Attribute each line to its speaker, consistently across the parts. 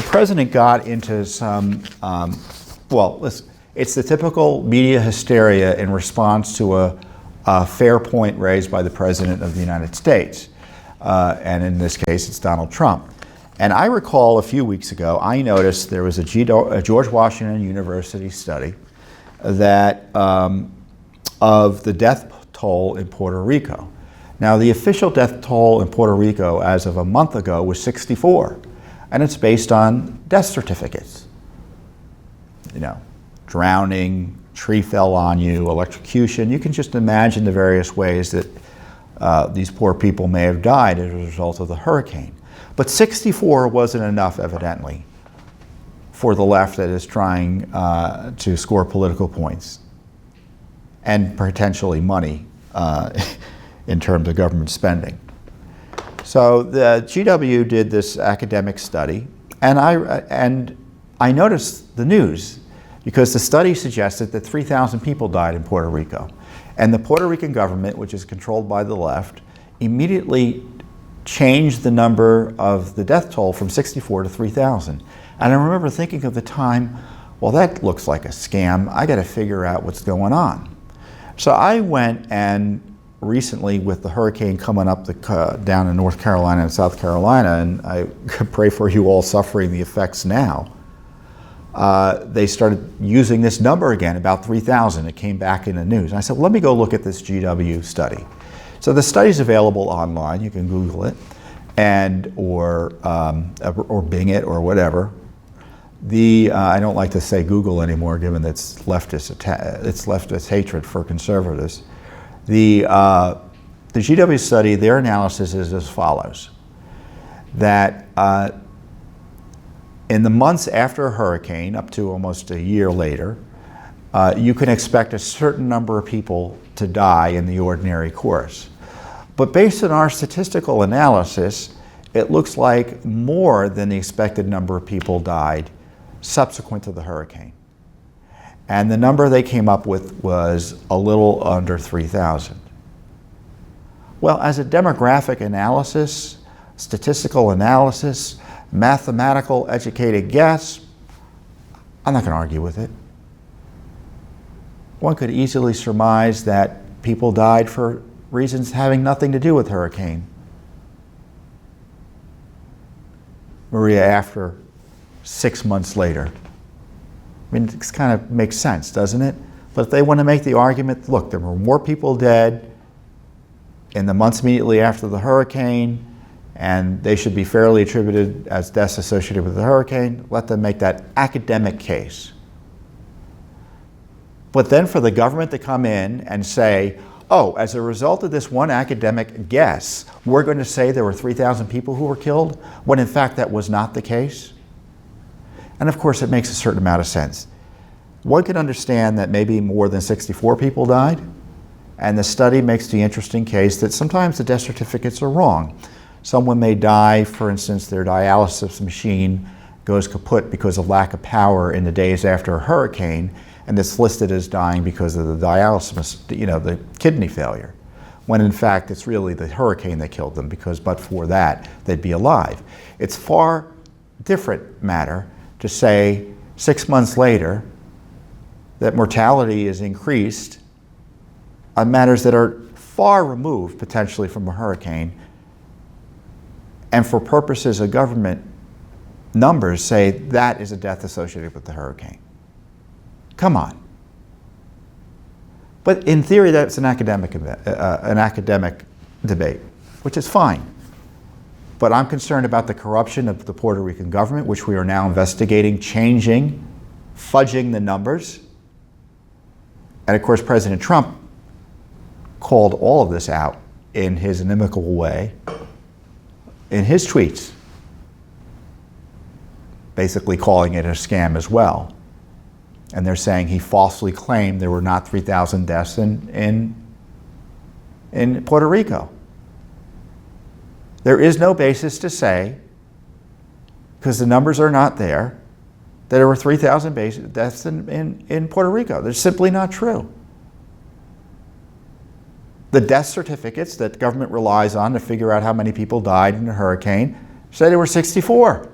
Speaker 1: the president got into some, well, listen, it's the typical media hysteria in response to a fair point raised by the President of the United States. And in this case, it's Donald Trump. And I recall a few weeks ago, I noticed there was a George Washington University study that of the death toll in Puerto Rico. Now, the official death toll in Puerto Rico as of a month ago was 64, and it's based on death certificates. You know, drowning, tree fell on you, electrocution. You can just imagine the various ways that these poor people may have died as a result of the hurricane. But 64 wasn't enough, evidently, for the left that is trying to score political points and potentially money in terms of government spending. So the GW did this academic study, and I noticed the news because the study suggested that 3,000 people died in Puerto Rico. And the Puerto Rican government, which is controlled by the left, immediately changed the number of the death toll from 64 to 3,000. And I remember thinking at the time, well, that looks like a scam. I got to figure out what's going on. So I went and recently, with the hurricane coming up down in North Carolina and South Carolina, and I pray for you all suffering the effects now, they started using this number again, about 3,000. It came back in the news. And I said, well, let me go look at this GW study. So the study's available online. You can Google it, or Bing it, or whatever. I don't like to say Google anymore, given its leftist hatred for conservatives. The GW study, their analysis is as follows: that in the months after a hurricane, up to almost a year later, you can expect a certain number of people to die in the ordinary course. But based on our statistical analysis, it looks like more than the expected number of people died subsequent to the hurricane. And the number they came up with was a little under 3,000. Well, as a demographic analysis, statistical analysis, mathematical educated guess, I'm not going to argue with it. One could easily surmise that people died for reasons having nothing to do with hurricane Maria after 6 months later. I mean, it kind of makes sense, doesn't it? But if they want to make the argument, look, there were more people dead in the months immediately after the hurricane, and they should be fairly attributed as deaths associated with the hurricane, let them make that academic case. But then for the government to come in and say, oh, as a result of this one academic guess, we're going to say there were 3,000 people who were killed, when in fact that was not the case. And of course, it makes a certain amount of sense. One can understand that maybe more than 64 people died, and the study makes the interesting case that sometimes the death certificates are wrong. Someone may die, for instance, their dialysis machine goes kaput because of lack of power in the days after a hurricane, and it's listed as dying because of the dialysis, the kidney failure, when in fact it's really the hurricane that killed them, because but for that, they'd be alive. It's far different matter to say 6 months later that mortality is increased on matters that are far removed potentially from a hurricane, and for purposes of government numbers say that is a death associated with the hurricane. Come on. But in theory, that's an academic debate, which is fine. But I'm concerned about the corruption of the Puerto Rican government, which we are now investigating, changing, fudging the numbers. And of course, President Trump called all of this out in his inimical way in his tweets, basically calling it a scam as well. And they're saying he falsely claimed there were not 3,000 deaths in Puerto Rico. There is no basis to say, because the numbers are not there, that there were 3,000 deaths in Puerto Rico. They're simply not true. The death certificates that the government relies on to figure out how many people died in a hurricane say there were 64.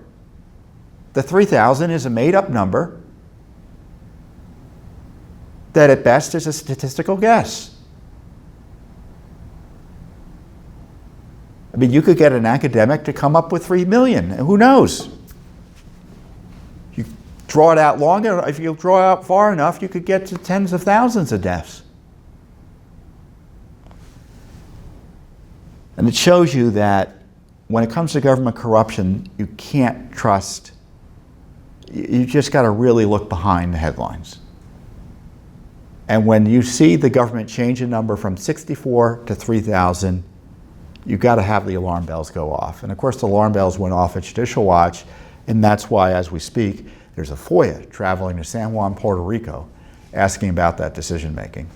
Speaker 1: The 3,000 is a made-up number that at best is a statistical guess. I mean, you could get an academic to come up with 3 million, and who knows? You draw it out long enough, if you draw out far enough, you could get to tens of thousands of deaths. And it shows you that when it comes to government corruption, you can't trust. You just got to really look behind the headlines. And when you see the government change a number from 64 to 3,000, you've got to have the alarm bells go off. And of course, the alarm bells went off at Judicial Watch, and that's why, as we speak, there's a FOIA traveling to San Juan, Puerto Rico, asking about that decision making.